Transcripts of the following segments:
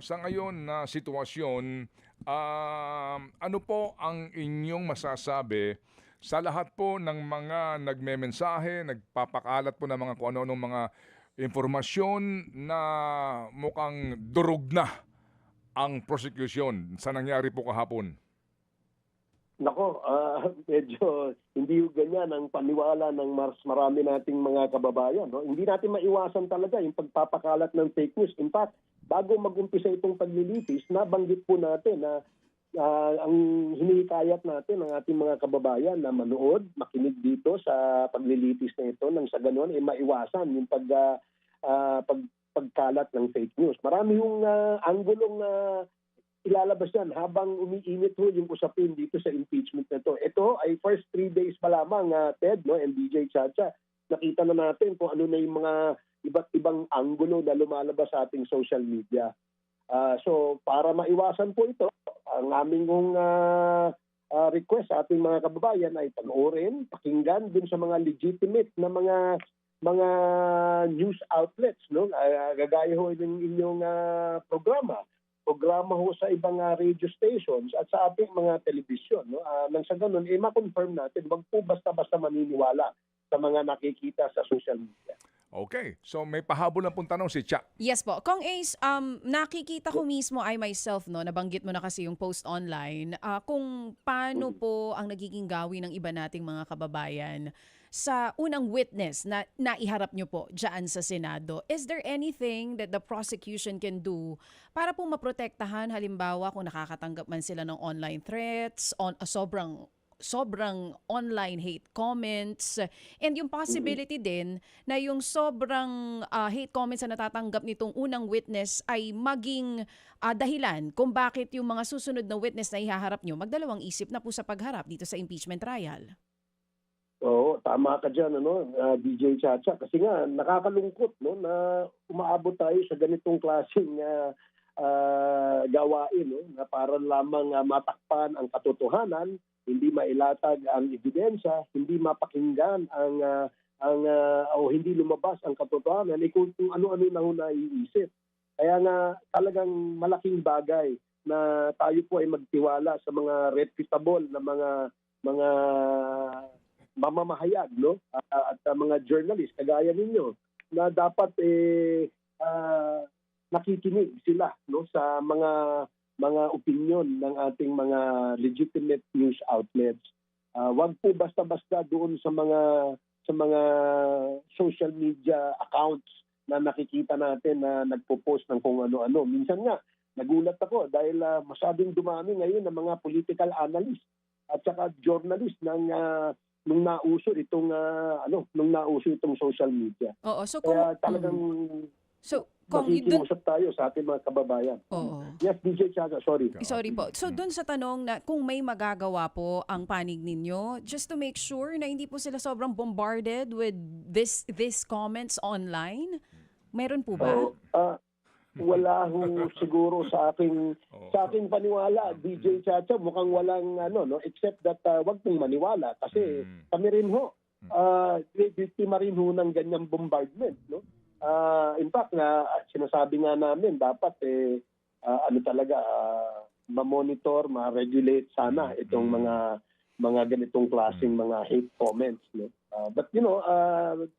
Sa ngayon na sitwasyon, ano po ang inyong masasabi sa lahat po ng mga nagmemensahe, nagpapakalat po ng mga kung ano-anong mga impormasyon na mukhang durog na ang prosecution sa nangyari po kahapon? Nako, medyo hindi yung ganyan ang paniwala ng marami nating mga kababayan. No? Hindi natin maiwasan talaga yung pagpapakalat ng fake news. In fact, bago mag-umpisa itong paglilitis, nabanggit po natin na ang hinihikayat natin ng ating mga kababayan na manood, makinig dito sa paglilitis na ito nang sa ganoon ay maiwasan yung pagkalat ng fake news. Marami yung anggulong ilalabas yan habang umiinit ho yung usapin dito sa impeachment na ito. Ito ay first 3 days pa lamang, Ted, no, and DJ Chacha. Nakita na natin kung ano na yung mga iba't ibang anggulo na lumalabas sa ating social media. So para maiwasan po ito, ang aming request sa ating mga kababayan ay panoorin, pakinggan dun sa mga legitimate na mga news outlets, no? Gagaya ho ng inyong programa ho sa ibang radio stations at sa ating mga telebisyon. No? Nang sa ganun, ma-confirm natin, wag po basta-basta maniniwala sa mga nakikita sa social media. Okay, so may pahabol na pong tanong si Cha. Yes po. Kong Ace, nakikita ko mismo I myself, no, nabanggit mo na kasi yung post online, kung paano po ang nagiging gawi ng iba nating mga kababayan sa unang witness na naiharap nyo po dyan sa Senado. Is there anything that the prosecution can do para po maprotektahan, halimbawa kung nakakatanggap man sila ng online threats, sobrang online hate comments, and yung possibility din na yung sobrang hate comments na natatanggap nitong unang witness ay maging dahilan kung bakit yung mga susunod na witness na ihaharap nyo magdalawang isip na po sa pagharap dito sa impeachment trial? Oo, tama ka dyan, DJ Chacha. Kasi nga, nakakalungkot, no, na umaabot tayo sa ganitong klaseng gawain, no, na para lamang matakpan ang katotohanan, hindi mailatag ang ebidensya, hindi mapakinggan o hindi lumabas ang katotohanan, kung ano-ano na ho naiisip. Kaya nga, talagang malaking bagay na tayo po ay magtiwala sa mga reputable na mga mamamahayag, no? At mga journalist kagaya ninyo na dapat nakikinig sila, no, sa mga opinion ng ating mga legitimate news outlets. Wag po basta-basta doon sa mga social media accounts na nakikita natin na nagpo-post ng kung ano-ano. Minsan nga nagulat ako dahil masyadong dumami ngayon ng mga political analyst at saka journalist nung nauso itong social media. Oo, so Kaya talagang kung makikiusap tayo sa ating mga kababayan. Oo. Yes, DJ Chaga, sorry. Sorry po. So dun sa tanong na kung may magagawa po ang panig ninyo, just to make sure na hindi po sila sobrang bombarded with this comments online, meron po ba? Wala ho siguro sa aking paniwala, DJ Chacha, mukhang walang except that wag pong maniwala kasi kami rin ho biktima rin ho ng ganyang bombardment, no? In fact sinasabi nga namin dapat ma-monitor, ma-regulate sana itong mga ganitong klaseng mga hate comments, no? But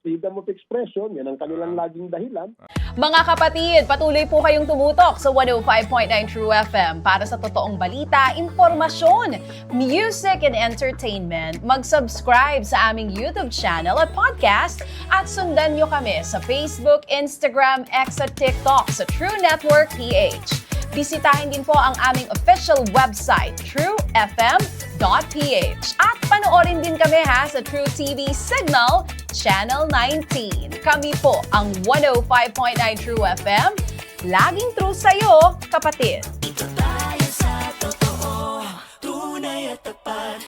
freedom of expression, yan ang kanilang laging dahilan. Mga kapatid, patuloy po kayong tumutok sa 105.9 True FM para sa totoong balita, informasyon, music, and entertainment. Mag-subscribe sa aming YouTube channel at podcast at sundan nyo kami sa Facebook, Instagram, X at TikTok sa True Network PH. Bisitahin din po ang aming official website, truefm.ph. At panoorin din kami sa True TV Signal, Channel 19. Kami po ang 105.9 True FM. Laging true sa'yo, kapatid.